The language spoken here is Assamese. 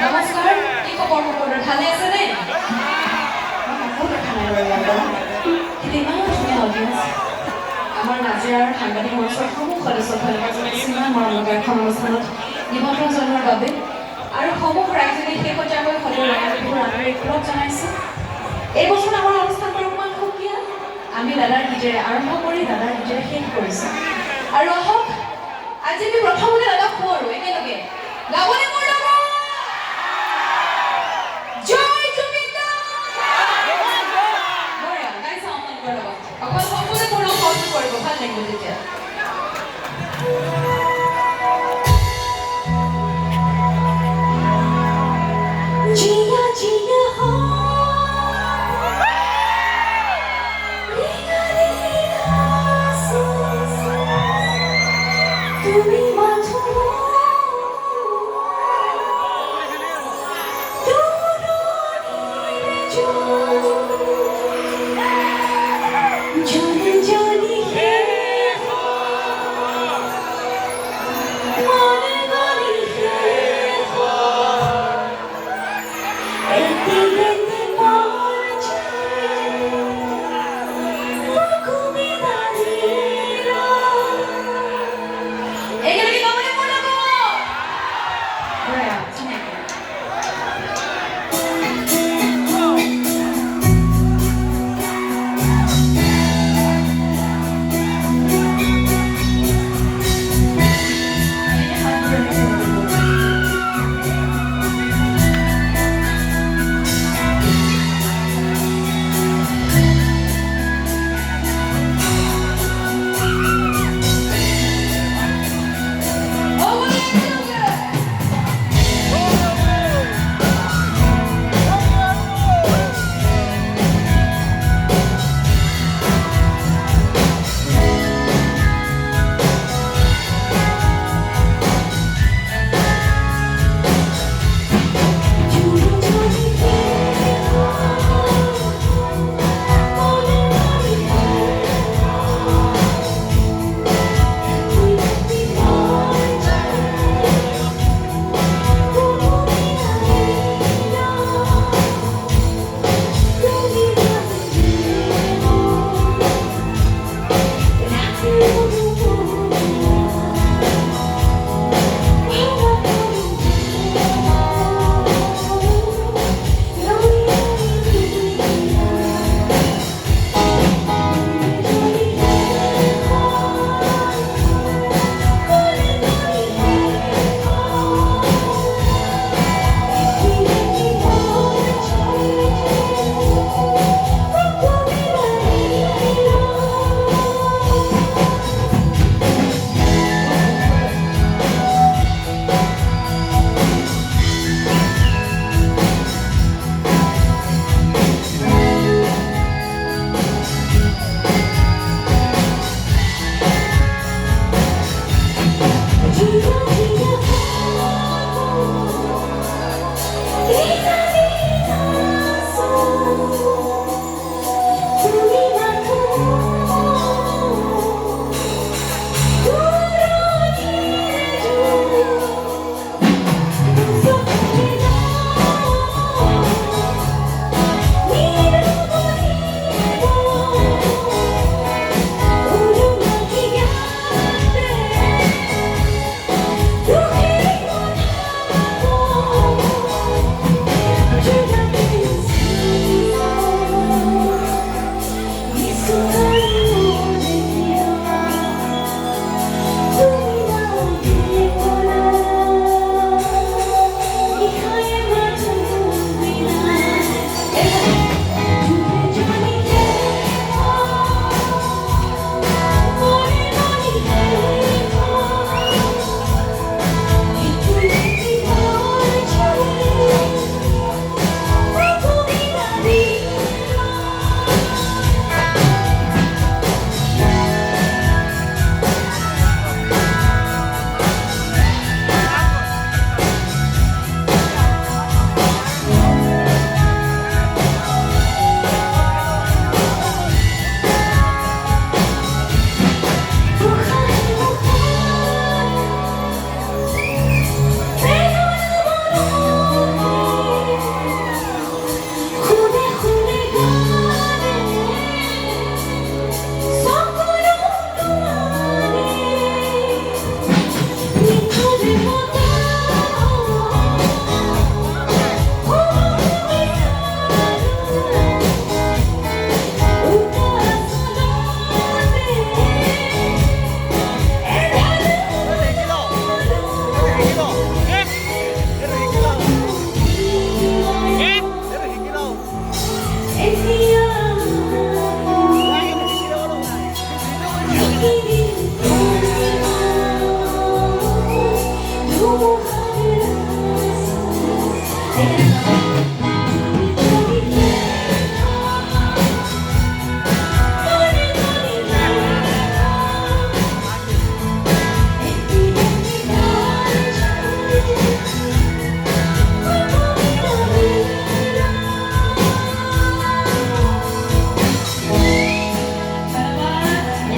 নমস্কাৰ, কি খবৰ সকলোৰে? ভালে আছে নে? বহুত দেখা নাই বাৰু কিন্তু ইমান ধুনীয়া অডিয়েঞ্চ। আমাৰ নাজিৰাৰ সাংবাদিক মঞ্চৰ সমূহ সদস্যক ধন্যবাদ জনাইছোঁ ইমান মৰম লগা এখন অনুষ্ঠানত নিমন্ত্ৰণ জনোৱাৰ বাবে। আৰু সমূহ ৰাইজকে শেহতীয়াকৈ হলেও ৰঙালী বিহুৰ আন্তৰিক ওলগ জনাইছোঁ। এই বছৰ আমাৰ অনুষ্ঠানবোৰ অকণমান সুকীয়া। আমি দাদাৰ গীতেৰে আৰম্ভ কৰি দাদাৰ গীতেৰে শেষ কৰিছোঁ। আৰু আহক আজি আমি প্ৰথমতে দাদাক কৰো একেলগে গাবনে মোৰ লগত জয় জুবিন্দা বঢ়িয়া গাইছা আপোনালোকৰ লগত অকল সকলোৱে মোৰ লগত সহযোগ কৰিব ভাল লাগিব তেতিয়া জিয়া জিয়া হো তুমি মাথো